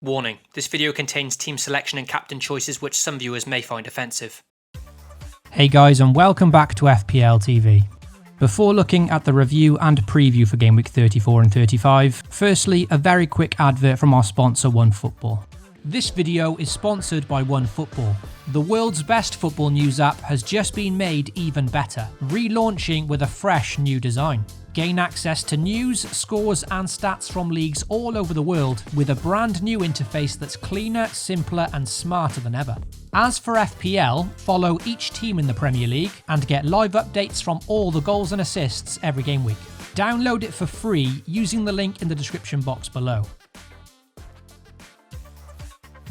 Warning, this video contains team selection and captain choices which some viewers may find offensive. Hey guys, and welcome back to FPL TV. Before looking at the review and preview for Game Week 34 and 35, firstly a very quick advert from our sponsor OneFootball. This video is sponsored by OneFootball. The world's best football news app has just been made even better, relaunching with a fresh new design. Gain access to news, scores and stats from leagues all over the world with a brand new interface that's cleaner, simpler and smarter than ever. As for FPL, follow each team in the Premier League and get live updates from all the goals and assists every game week. Download it for free using the link in the description box below.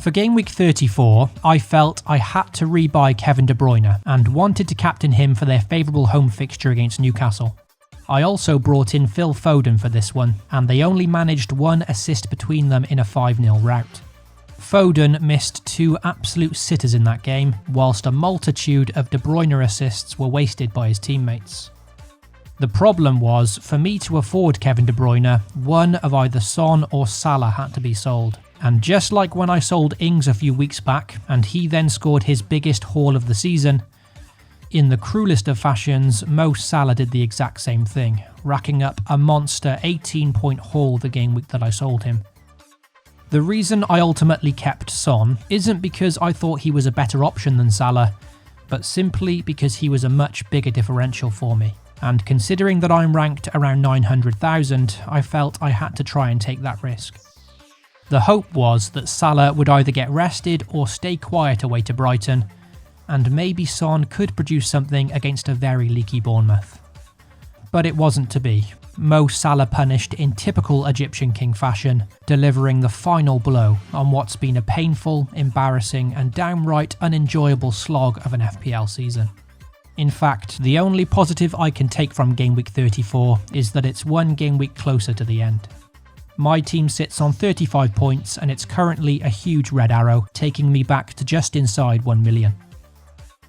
For Game Week 34, I felt I had to rebuy Kevin De Bruyne and wanted to captain him for their favourable home fixture against Newcastle. I also brought in Phil Foden for this one, and they only managed one assist between them in a 5-0 rout. Foden missed two absolute sitters in that game, whilst a multitude of De Bruyne assists were wasted by his teammates. The problem was, for me to afford Kevin De Bruyne, one of either Son or Salah had to be sold. And just like when I sold Ings a few weeks back, and he then scored his biggest haul of the season, in the cruelest of fashions, Mo Salah did the exact same thing, racking up a monster 18-point haul the game week that I sold him. The reason I ultimately kept Son isn't because I thought he was a better option than Salah, but simply because he was a much bigger differential for me. And considering that I'm ranked around 900,000, I felt I had to try and take that risk. The hope was that Salah would either get rested or stay quiet away to Brighton, and maybe Son could produce something against a very leaky Bournemouth. But it wasn't to be. Mo Salah punished in typical Egyptian king fashion, delivering the final blow on what's been a painful, embarrassing and downright unenjoyable slog of an FPL season. In fact, the only positive I can take from Game Week 34 is that it's one game week closer to the end. My team sits on 35 points and it's currently a huge red arrow, taking me back to just inside 1 million.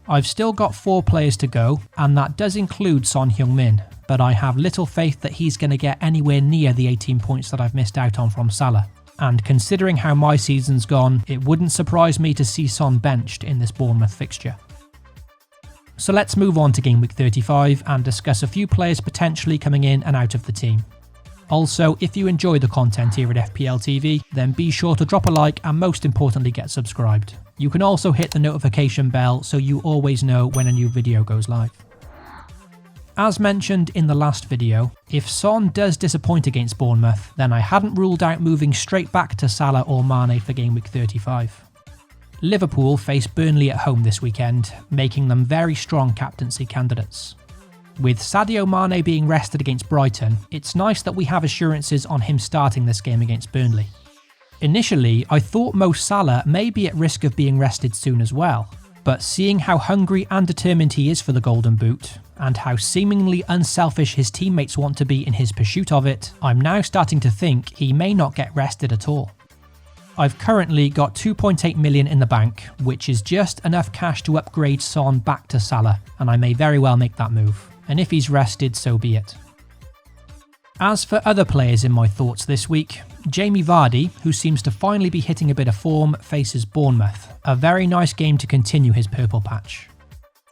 I've still got 4 players to go, and that does include Son Heung-min, but I have little faith that he's going to get anywhere near the 18 points that I've missed out on from Salah. And considering how my season's gone, it wouldn't surprise me to see Son benched in this Bournemouth fixture. So let's move on to Game Week 35 and discuss a few players potentially coming in and out of the team. Also, if you enjoy the content here at FPL TV, then be sure to drop a like and most importantly get subscribed. You can also hit the notification bell so you always know when a new video goes live. As mentioned in the last video, if Son does disappoint against Bournemouth, then I hadn't ruled out moving straight back to Salah or Mane for Game Week 35. Liverpool face Burnley at home this weekend, making them very strong captaincy candidates. With Sadio Mane being rested against Brighton, it's nice that we have assurances on him starting this game against Burnley. Initially, I thought Mo Salah may be at risk of being rested soon as well, but seeing how hungry and determined he is for the Golden Boot, and how seemingly unselfish his teammates want to be in his pursuit of it, I'm now starting to think he may not get rested at all. I've currently got 2.8 million in the bank, which is just enough cash to upgrade Son back to Salah, and I may very well make that move. And if he's rested, so be it. As for other players in my thoughts this week, Jamie Vardy, who seems to finally be hitting a bit of form, faces Bournemouth, a very nice game to continue his purple patch.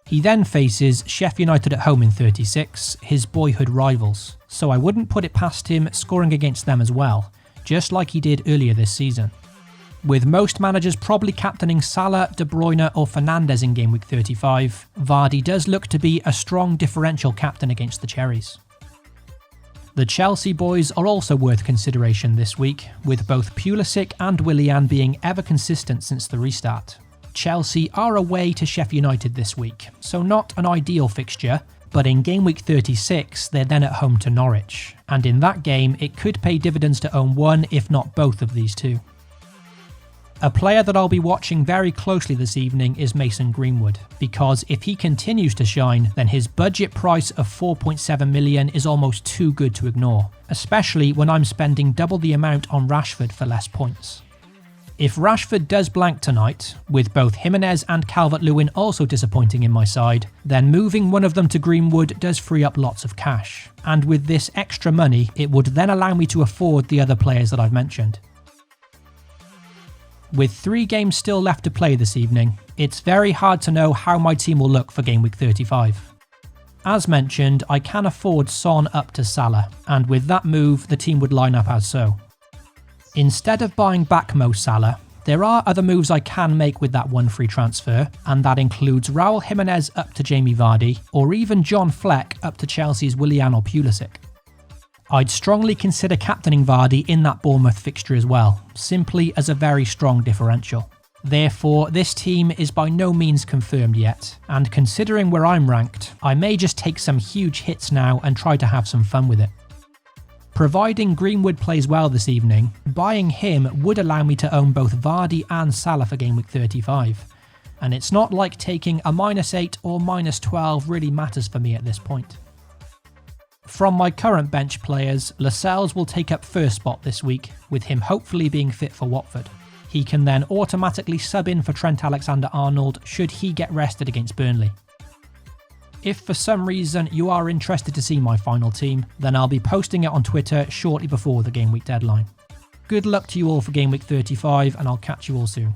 He then faces Sheffield United at home in 36, his boyhood rivals, so I wouldn't put it past him scoring against them as well, just like he did earlier this season. With most managers probably captaining Salah, De Bruyne or Fernandes in Game Week 35, Vardy does look to be a strong differential captain against the Cherries. The Chelsea boys are also worth consideration this week, with both Pulisic and Willian being ever consistent since the restart. Chelsea are away to Sheffield United this week, so not an ideal fixture, but in Game Week 36 they're then at home to Norwich, and in that game it could pay dividends to own one if not both of these two. A player that I'll be watching very closely this evening is Mason Greenwood, because if he continues to shine, then his budget price of 4.7 million is almost too good to ignore, especially when I'm spending double the amount on Rashford for less points. If Rashford does blank tonight, with both Jimenez and Calvert-Lewin also disappointing in my side, then moving one of them to Greenwood does free up lots of cash, and with this extra money, it would then allow me to afford the other players that I've mentioned. With 3 games still left to play this evening, it's very hard to know how my team will look for Game Week 35. As mentioned, I can afford Son up to Salah, and with that move, the team would line up as so. Instead of buying back Mo Salah, there are other moves I can make with that one free transfer, and that includes Raul Jimenez up to Jamie Vardy, or even John Fleck up to Chelsea's Willian or Pulisic. I'd strongly consider captaining Vardy in that Bournemouth fixture as well, simply as a very strong differential. Therefore, this team is by no means confirmed yet, and considering where I'm ranked, I may just take some huge hits now and try to have some fun with it. Providing Greenwood plays well this evening, buying him would allow me to own both Vardy and Salah for Game Week 35, and it's not like taking a -8 or -12 really matters for me at this point. From my current bench players, Lascelles will take up first spot this week, with him hopefully being fit for Watford. He can then automatically sub in for Trent Alexander-Arnold should he get rested against Burnley. If for some reason you are interested to see my final team, then I'll be posting it on Twitter shortly before the Game Week deadline. Good luck to you all for Game Week 35, and I'll catch you all soon.